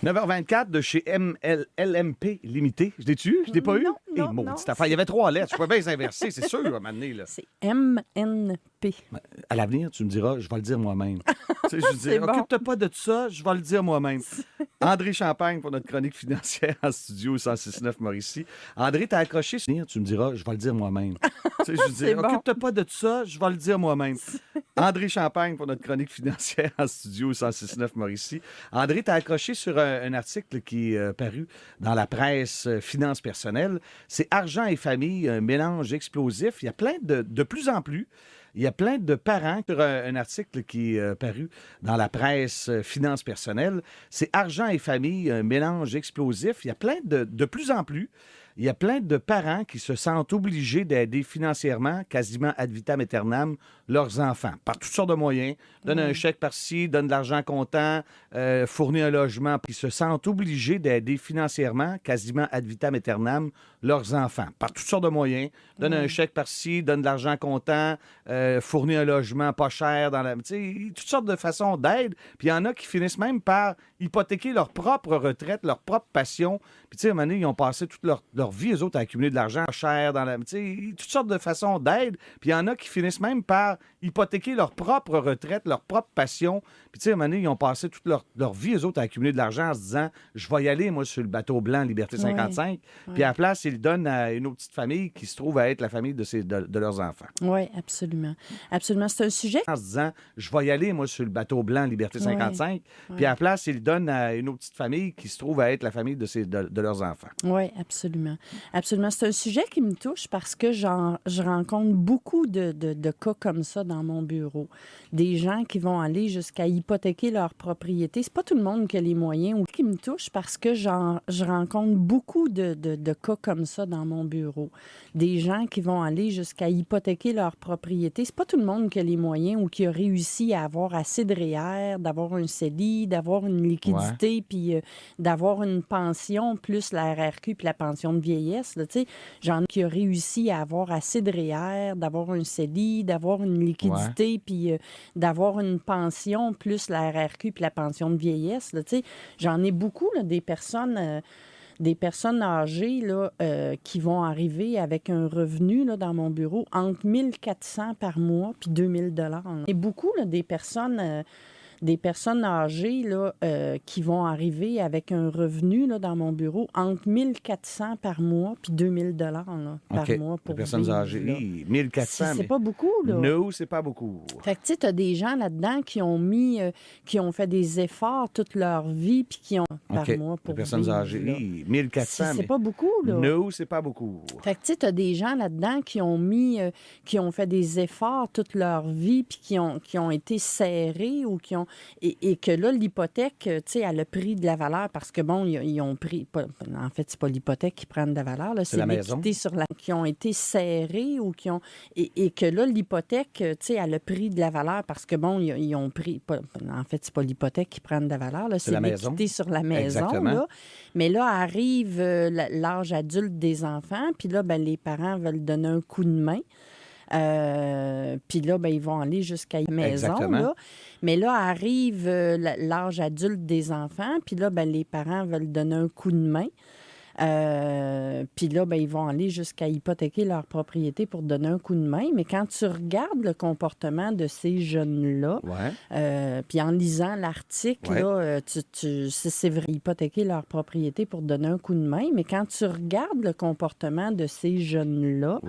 9h24 de chez LMP Limité. Je l'ai-tu? Je l'ai pas eu? Non, non, maudite non. affaire. Il y avait 3 lettres. Je peux bien les inverser, c'est sûr, à un moment donné, là. C'est MNP. À l'avenir, tu me diras, je vais le dire moi-même. Tu sais, je dis, C'est bon. occupe-toi pas de tout ça, je vais le dire moi-même. André Champagne pour notre chronique financière en studio 106.9 Mauricie. André, t'as accroché, tu me diras, je vais le dire moi-même. Tu sais, je dis, C'est bon. occupe-toi pas de tout ça, je vais le dire moi-même. André Champagne pour notre chronique financière en studio 106.9 Mauricie. André, t'as accroché sur un article qui est paru dans la presse Finances personnelles. C'est Argent et famille, un mélange explosif. Il y a plein de plus en plus. Il y a plein de parents sur un article qui est paru dans la presse Finances personnelles. C'est Argent et famille, un mélange explosif. Il y a plein de plus en plus. Il y a plein de parents qui se sentent obligés d'aider financièrement, quasiment ad vitam aeternam, leurs enfants, par toutes sortes de moyens. Donne un chèque par-ci, donne de l'argent comptant, fournit un logement. Ils se sentent obligés d'aider financièrement, quasiment ad vitam aeternam, leurs enfants, par toutes sortes de moyens. Donne un chèque par-ci, donne de l'argent comptant, fournit un logement pas cher, toutes sortes de façons d'aide. Puis il y en a qui finissent même par hypothéquer leur propre retraite, leur propre passion. Puis tu sais, à un moment donné, ils ont passé toute leur vie, eux autres, à accumuler de l'argent cher, toutes sortes de façons d'aide. Puis il y en a qui finissent même par hypothéquer leur propre retraite, leur propre passion. Puis tu sais, à un moment donné, ils ont passé toute leur vie, eux autres, à accumuler de l'argent en se disant, je vais y aller, moi, sur le bateau blanc Liberté 55. Puis à la place, ils le donnent à une autre petite famille qui se trouve à être la famille de leurs enfants. Oui, absolument. Absolument. C'est un sujet. En se disant, je vais y aller, moi, sur le bateau blanc Liberté 55. Puis à la place, ils le donnent à une autre petite famille qui se trouve à être la famille de leurs enfants. Oui, absolument. Absolument. C'est un sujet qui me touche parce que je rencontre beaucoup de cas comme ça dans mon bureau. Des gens qui vont aller jusqu'à hypothéquer leur propriété. C'est pas tout le monde qui a les moyens ou qui me touche parce que je rencontre beaucoup de cas comme ça dans mon bureau. Des gens qui vont aller jusqu'à hypothéquer leur propriété. C'est pas tout le monde qui a les moyens ou qui a réussi à avoir assez de REER, d'avoir un CELI, d'avoir une liquidité, puis d'avoir une pension plus la RRQ puis la pension de vieillesse. Là, j'en ai qui a réussi à avoir assez de REER, d'avoir un CELI, d'avoir une liquidité, puis d'avoir une pension plus la RRQ puis la pension de vieillesse. Là, j'en ai beaucoup, là, des personnes âgées là, qui vont arriver avec un revenu là, dans mon bureau entre 1 400 par mois puis 2 000 $. Et beaucoup là, des personnes âgées là, qui vont arriver avec un revenu là, dans mon bureau entre 1 400 par mois puis 2 000 $ là, par mois pour les personnes vivre, âgées, là. 1 400. C'est pas beaucoup, là. Non, c'est pas beaucoup. Fait que, tu sais, t'as des gens là-dedans qui ont fait des efforts toute leur vie puis qui ont par mois pour les personnes vivre, âgées, là. 1 400. C'est pas beaucoup, là. Non, c'est pas beaucoup. Fait que, tu sais, t'as des gens là-dedans qui ont fait des efforts toute leur vie puis qui ont été serrés ou qui ont... Et que là, l'hypothèque, tu sais, elle a pris de la valeur parce que, bon, ils ont pris... En fait, c'est pas l'hypothèque qui prend de la valeur, là, c'est la l'équité maison. qui ont été serrés ou qui ont... Et que là, l'hypothèque, tu sais, elle a pris de la valeur parce que, bon, ils ont pris... En fait, c'est pas l'hypothèque qui prend de la valeur, là, c'est la l'équité maison. sur la maison, Exactement. là. Mais là, arrive l'âge adulte des enfants, puis là, ben, les parents veulent donner un coup de main. Puis là, ben, ils vont aller jusqu'à la maison. Exactement. Là. Mais là, arrive l'âge adulte des enfants, puis là, ben, les parents veulent donner un coup de main. Puis là, ben, ils vont aller jusqu'à hypothéquer leur propriété pour donner un coup de main. Mais quand tu regardes le comportement de ces jeunes-là, puis en lisant l'article, là, c'est vrai, hypothéquer leur propriété pour donner un coup de main. Mais quand tu regardes le comportement de ces jeunes-là,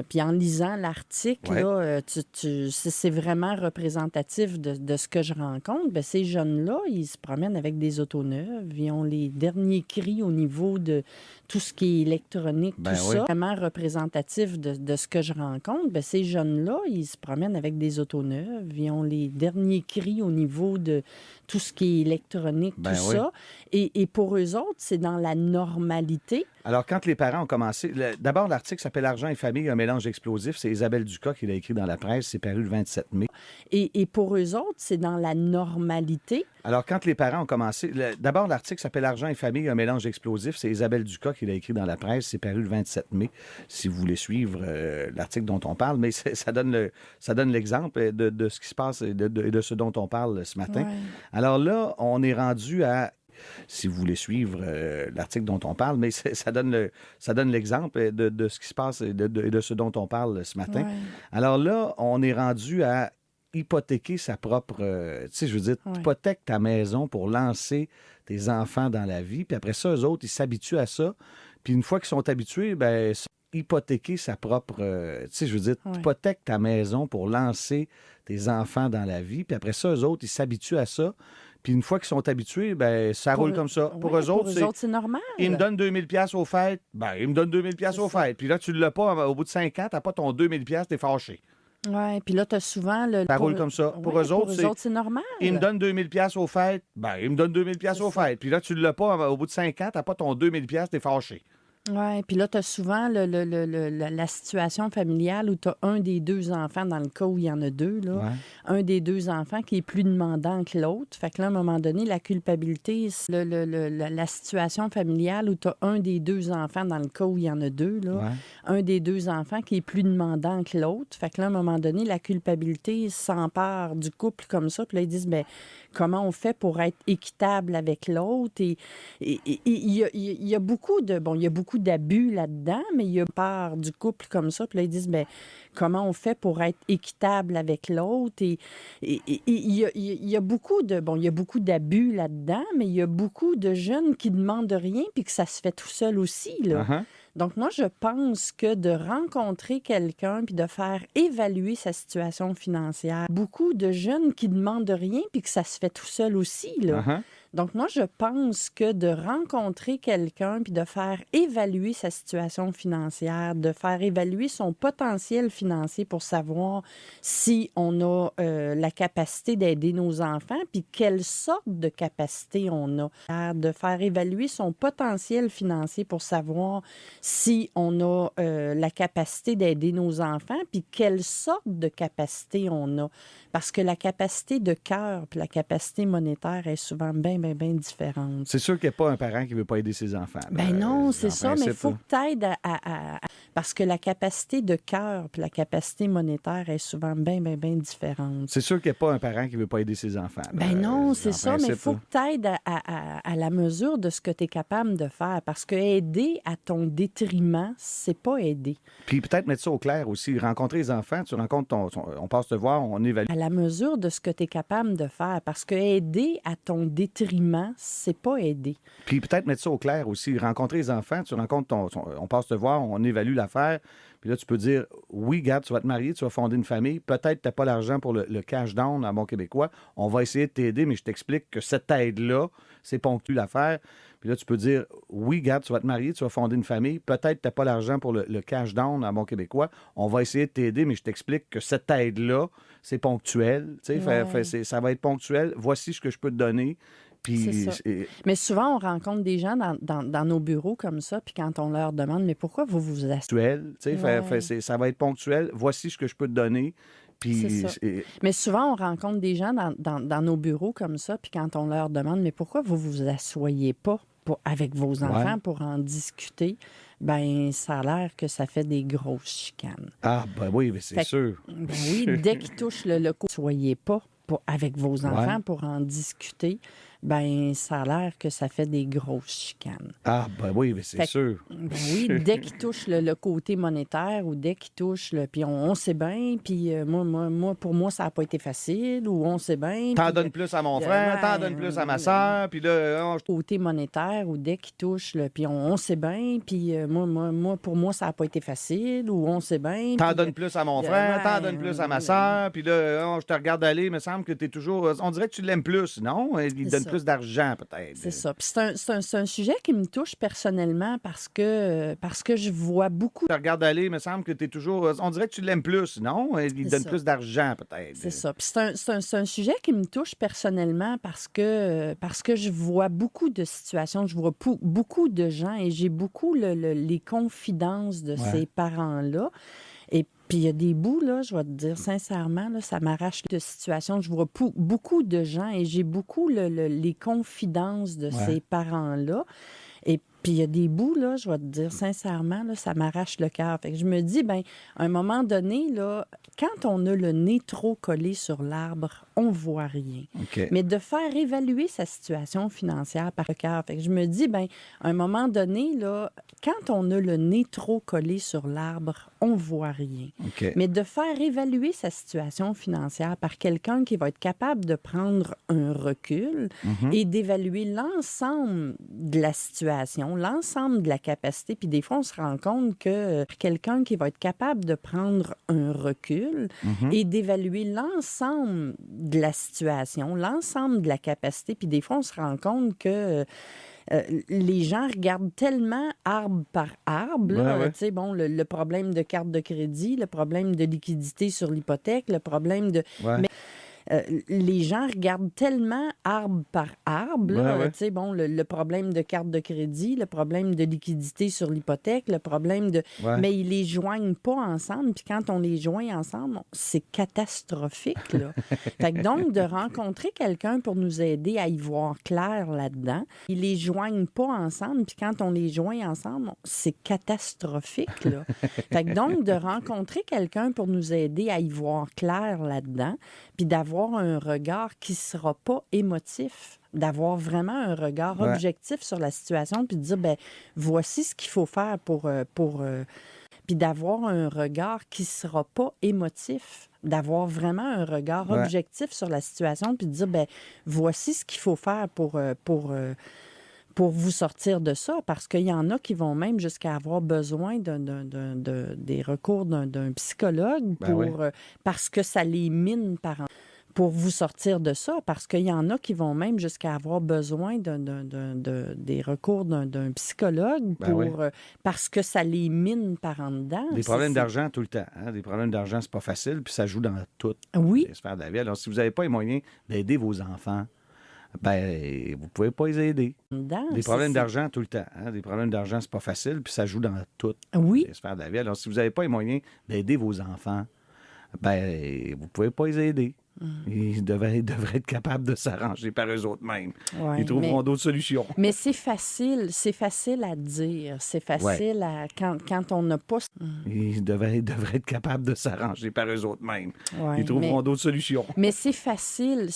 puis en lisant l'article, là, c'est vraiment représentatif de ce que je rencontre. Ben, ces jeunes-là, ils se promènent avec des autos neuves, ils ont les derniers cris au niveau de tout ce qui est électronique, ça, vraiment représentatif de ce que je rencontre. Ben, ces jeunes-là, ils se promènent avec des autos neuves, ils ont les derniers cris au niveau de tout ce qui est électronique, ça. Et pour eux autres, c'est dans la normalité. Alors, quand les parents ont commencé... D'abord, l'article s'appelle « Argent et famille, un mélange explosif ». C'est Isabelle Ducas qui l'a écrit dans la presse. C'est paru le 27 mai. Et pour eux autres, c'est dans la normalité. Alors, quand les parents ont commencé... D'abord, l'article s'appelle « Argent et famille, un mélange explosif ». C'est Isabelle Ducas qui l'a écrit dans la presse. C'est paru le 27 mai, si vous voulez suivre l'article dont on parle. Mais ça donne l'exemple de ce qui se passe et de ce dont on parle ce matin. Ouais. Alors là, on est rendu à si vous voulez suivre l'article dont on parle, mais ça donne l'exemple de ce qui se passe et de ce dont on parle ce matin. Ouais. Alors là, on est rendu à hypothéquer sa propre... tu sais, je veux dire, Ouais. hypothèque ta maison pour lancer tes enfants dans la vie, puis après ça, eux autres, ils s'habituent à ça, puis une fois qu'ils sont habitués, ben hypothéquer sa propre... tu sais, je veux dire, Ouais. hypothèque ta maison pour lancer tes enfants dans la vie, puis après ça, eux autres, ils s'habituent à ça, puis une fois qu'ils sont habitués, ben ça roule comme ça. Pour eux autres, c'est normal. ils me donnent 2000 pièces aux fêtes, ben ils me donnent 2000 pièces C'est aux ça. fêtes, puis là, tu ne l'as pas, au bout de 5 ans, tu n'as pas ton 2000 pièces, t'es fâché. Oui, puis là, tu as souvent le. Ça roule comme ça. Pour eux autres, c'est normal. Ils me donnent 2000 pièces aux fêtes, ben ils me donnent 2000 pièces C'est aux ça. fêtes, puis là, tu ne l'as pas, au bout de 5 ans, tu n'as pas ton 2000 pièces, t'es fâché. Oui, puis là, tu as souvent la situation familiale où tu as un des deux enfants, dans le cas où il y en a deux, là, Ouais. un des deux enfants qui est plus demandant que l'autre. Fait que là, à un moment donné, la culpabilité, c'est la situation familiale où tu as un des deux enfants, dans le cas où il y en a deux, là, Ouais. un des deux enfants qui est plus demandant que l'autre. Fait que là, à un moment donné, la culpabilité s'empare du couple comme ça. Puis là, ils disent, bien, comment on fait pour être équitable avec l'autre? Et il y a beaucoup de... Bon, il y a beaucoup d'abus là-dedans, mais il y a part du couple comme ça. Puis là, ils disent, bien, comment on fait pour être équitable avec l'autre? Et il y a beaucoup de... Bon, il y a beaucoup d'abus là-dedans, mais il y a beaucoup de jeunes qui demandent rien puis que ça se fait tout seul aussi, là. Uh-huh. Donc, moi, je pense que de rencontrer quelqu'un puis de faire évaluer sa situation financière, beaucoup de jeunes qui demandent rien puis que ça se fait tout seul aussi, là. Uh-huh. Donc, moi, je pense que de rencontrer quelqu'un puis de faire évaluer sa situation financière, de faire évaluer son potentiel financier pour savoir si on a la capacité d'aider nos enfants, puis quelle sorte de capacité on a. De faire évaluer son potentiel financier pour savoir si on a la capacité d'aider nos enfants, puis quelle sorte de capacité on a. Parce que la capacité de cœur puis la capacité monétaire est souvent bien différente. C'est sûr qu'il n'y a pas un parent qui ne veut pas aider ses enfants. Ben non, c'est en ça, mais il principe, faut là. que tu aides Parce que la capacité de cœur puis la capacité monétaire est souvent bien différente. C'est sûr qu'il n'y a pas un parent qui ne veut pas aider ses enfants. Ben non, c'est en ça, mais il principe, faut là. que tu aides à la mesure de ce que tu es capable de faire. Parce que aider à ton détriment, c'est pas aider. Puis peut-être mettre ça au clair aussi. Rencontrer les enfants, tu rencontres on passe te voir, on évalue. À la mesure de ce que tu es capable de faire. Parce que aider à ton détriment, c'est pas aider. Puis peut-être mettre ça au clair aussi. Rencontrer les enfants, tu rencontres on passe te voir, on évalue l'affaire. Puis là, tu peux dire, oui, regarde, tu vas te marier, tu vas fonder une famille. Peut-être tu n'as pas l'argent pour le cash down en bon québécois. On va essayer de t'aider, mais je t'explique que cette aide-là, c'est ponctuel l'affaire. Puis là, tu peux dire, oui, regarde, tu vas te marier, tu vas fonder une famille. Peut-être tu n'as pas l'argent pour le cash down en bon québécois. On va essayer de t'aider, mais je t'explique que cette aide-là, c'est ponctuel. Tu sais, Ouais. ça va être ponctuel. Voici ce que je peux te donner. Puis, C'est ça. Mais souvent, on rencontre des gens dans nos bureaux comme ça, puis quand on leur demande, mais pourquoi vous vous asseyez? ponctuel, tu sais, Ouais. ça va être ponctuel. Voici ce que je peux te donner. C'est Puis, ça. Mais souvent, on rencontre des gens dans nos bureaux comme ça, puis quand on leur demande, mais pourquoi vous vous asseyez pas avec vos enfants pour en discuter, ben ça a l'air que ça fait des grosses chicanes. ah, ben oui, mais c'est Fait que, sûr. ben oui, dès qu'ils touchent le loco, soyez pas avec vos enfants Ouais. pour en discuter, ben ça a l'air que ça fait des grosses chicanes. Ah, ben oui, mais c'est Fait que, sûr. ben oui, dès qu'ils touchent le côté monétaire ou dès qu'ils touchent le... Puis on sait bien, puis moi, pour moi, ça n'a pas été facile, ou on sait bien... T'en puis, donnes plus à mon ouais, frère, t'en donnes plus à ma soeur, puis là, côté monétaire ou dès qu'ils touchent le... Puis on sait bien, puis moi, pour moi, ça n'a pas été facile, ou on sait bien... t'en puis, donnes plus à mon ouais, frère, t'en donnes plus à ma soeur, puis là, je te regarde aller, il me semble que t'es toujours... On dirait que tu l'aimes plus, non? Il C'est donne ça. plus d'argent, peut-être. C'est ça. Puis c'est un sujet qui me touche personnellement parce que je vois beaucoup... Je te regarde aller, il me semble que t'es toujours... On dirait que tu l'aimes plus, non? Il C'est donne ça. plus d'argent, peut-être. C'est ça. Puis c'est un sujet qui me touche personnellement parce que je vois beaucoup de situations, je vois beaucoup de gens et j'ai beaucoup les confidences de Ouais. ces parents-là. Et puis, il y a des bouts, là, je vais te dire sincèrement, là, ça m'arrache de situations. Je vois beaucoup de gens et j'ai beaucoup les confidences de Ouais. ces parents-là. Et Puis il y a des bouts, là, je vais te dire sincèrement, là, ça m'arrache le cœur. Fait que je me dis, ben, à un moment donné, là, quand on a le nez trop collé sur l'arbre, on voit rien. OK. Mais de faire évaluer sa situation financière par le cœur. Fait que je me dis, ben, à un moment donné, là, quand on a le nez trop collé sur l'arbre, on voit rien. OK. Mais de faire évaluer sa situation financière par quelqu'un qui va être capable de prendre un recul et d'évaluer l'ensemble de la situation, l'ensemble de la capacité. Puis des fois, on se rend compte que quelqu'un qui va être capable de prendre un recul et d'évaluer l'ensemble de la situation, l'ensemble de la capacité. Puis des fois, on se rend compte que les gens regardent tellement arbre par arbre, là, Ouais. tu sais, bon, le problème de carte de crédit, le problème de liquidité sur l'hypothèque, le problème de... Ouais. Mais les gens regardent tellement arbre par arbre, là, Ouais. tu sais, bon, le problème de carte de crédit, le problème de liquidité sur l'hypothèque, le problème de... Ouais. Mais ils les joignent pas ensemble, puis quand on les joint ensemble, c'est catastrophique, là. Fait que donc, de rencontrer quelqu'un pour nous aider à y voir clair là-dedans, ils les joignent pas ensemble, puis quand on les joint ensemble, c'est catastrophique, là. Fait que donc, de rencontrer quelqu'un pour nous aider à y voir clair là-dedans, puis d'avoir un regard qui ne sera pas émotif, d'avoir vraiment un regard Ouais. objectif sur la situation, puis de dire, ben voici ce qu'il faut faire pour puis d'avoir un regard qui ne sera pas émotif, d'avoir vraiment un regard Ouais. objectif sur la situation, puis de dire, ben voici ce qu'il faut faire pour vous sortir de ça, parce qu'il y en a qui vont même jusqu'à avoir besoin des recours d'un psychologue Ben oui. parce que ça les mine pour vous sortir de ça, parce qu'il y en a qui vont même jusqu'à avoir besoin des recours d'un psychologue Ben oui. parce que ça les mine par en dedans. Des problèmes d'argent tout le temps. Hein? Des problèmes d'argent, c'est pas facile, puis ça joue dans toutes Oui, les sphères de la vie. Alors, si vous n'avez pas les moyens d'aider vos enfants, ben, vous pouvez pas les aider. dedans. Des problèmes d'argent tout le temps. Hein? Des problèmes d'argent, c'est pas facile, puis ça joue dans toutes Oui, les sphères de la vie. Alors, si vous n'avez pas les moyens d'aider vos enfants, ben, vous pouvez pas les aider. Ils devraient être capables de s'arranger par eux autres mêmes. ouais, Ils trouveront d'autres solutions. mais c'est facile à dire, c'est facile à quand on n'a pas. Ils devraient être capables de s'arranger par eux autres mêmes. Ouais, Ils trouveront d'autres solutions. Mais c'est facile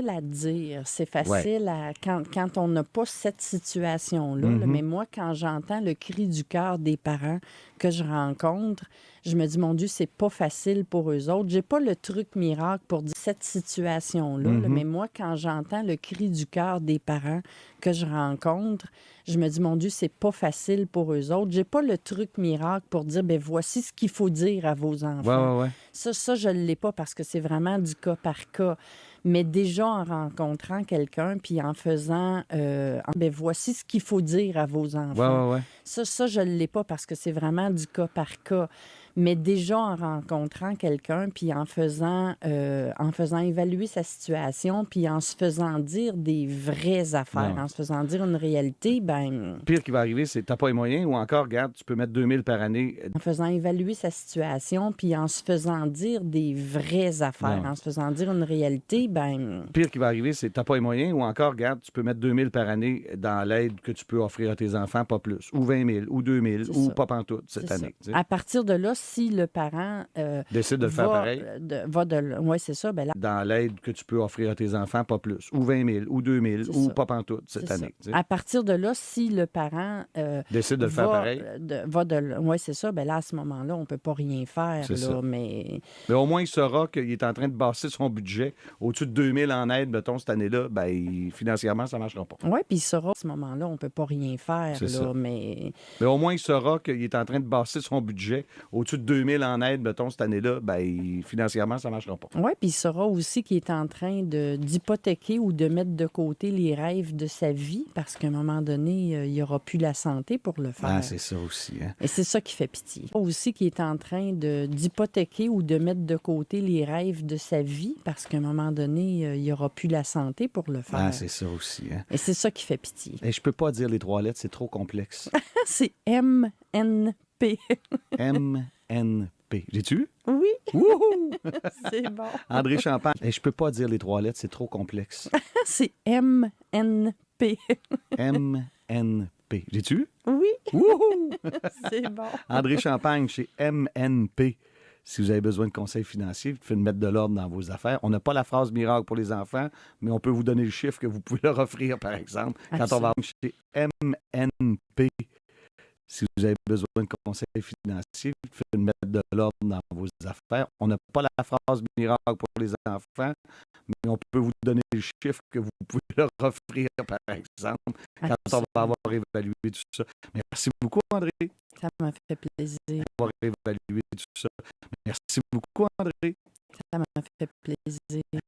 à dire, c'est facile à quand on n'a pas cette situation-là. là. Mais moi, quand j'entends le cri du cœur des parents que je rencontre, je me dis, mon Dieu, c'est pas facile pour eux autres. J'ai pas le truc miracle pour dire cette situation-là. là. Mais moi, quand j'entends le cri du cœur des parents que je rencontre, je me dis, mon Dieu, c'est pas facile pour eux autres. J'ai pas le truc miracle pour dire, ben voici ce qu'il faut dire à vos enfants. Ouais. Ça, je ne l'ai pas parce que c'est vraiment du cas par cas. Mais déjà en rencontrant quelqu'un, puis en faisant, ben voici ce qu'il faut dire à vos enfants. Ouais. Ça, je ne l'ai pas parce que c'est vraiment du cas par cas. Mais déjà en rencontrant quelqu'un, puis en faisant évaluer sa situation, puis en se faisant dire des vraies affaires, Non. en se faisant dire une réalité, ben Le pire qui va arriver, c'est que tu n'as pas les moyens ou encore, regarde, tu peux mettre 2000 par année. en faisant évaluer sa situation, puis en se faisant dire des vraies affaires, Non. en se faisant dire une réalité, ben Le pire qui va arriver, c'est que tu n'as pas les moyens ou encore, regarde, tu peux mettre 2000 par année dans l'aide que tu peux offrir à tes enfants, pas plus. Ou 20 000, ou 2000, C'est ou ça. pas pantoute cette c'est ça. année. tu sais. À partir de là, si le parent Décide de le faire pareil. Oui, c'est ça. Ben là, Dans l'aide que tu peux offrir à tes enfants, pas plus. Ou 20 000, ou 2000, C'est ou ça. pas pantoute cette c'est ça. année. tu sais. À partir de là, si le parent Décide de le faire pareil. Oui, c'est ça. Ben là, à ce moment-là, on ne peut pas rien faire. C'est là, ça. mais Mais au moins, il saura qu'il est en train de basser son budget au-dessus de 2000 en aide, mettons, cette année-là. Ben, financièrement, ça ne marchera pas. oui, puis il saura à ce moment-là, on ne peut pas rien faire. C'est là, ça. mais Mais au moins, il saura qu'il est en train de basser son budget au-dessus de 2000 en aide, mettons, cette année-là. Ben, financièrement, ça ne marchera pas. oui, puis il saura aussi qu'il est en train d'hypothéquer ou de mettre de côté les rêves de sa vie parce qu'à un moment donné, il n'y aura plus la santé pour le faire. Ah, c'est ça aussi. Hein? Et c'est ça qui fait pitié. Aussi qu'il est en train d'hypothéquer ou de mettre de côté les rêves de sa vie parce qu'à un moment donné, il n'y aura plus la santé pour le faire. Ah, c'est ça aussi. Hein? Et c'est ça qui fait pitié. Et je peux pas dire les 3 lettres, c'est trop complexe. C'est MNP. MNP. J'ai-tu? Oui, Wouhou! c'est bon. André Champagne. Et je peux pas dire les 3 lettres, c'est trop complexe. C'est MNP. MNP. MNP. J'ai-tu vu? Oui, Wouhou! c'est bon. André Champagne chez MNP. Si vous avez besoin de conseils financiers, vous pouvez mettre de l'ordre dans vos affaires. On n'a pas la phrase miracle pour les enfants, mais on peut vous donner le chiffre que vous pouvez leur offrir, par exemple, quand on va chez MNP. Si vous avez besoin de conseils financiers, vous pouvez mettre de l'ordre dans vos affaires. On n'a pas la phrase miracle pour les enfants, mais on peut vous donner le chiffre que vous pouvez leur offrir, par exemple, quand on va avoir évalué tout ça. Merci beaucoup, André, Ça m'a fait plaisir. d'avoir évalué tout ça. Merci beaucoup, André. Ça m'a fait plaisir.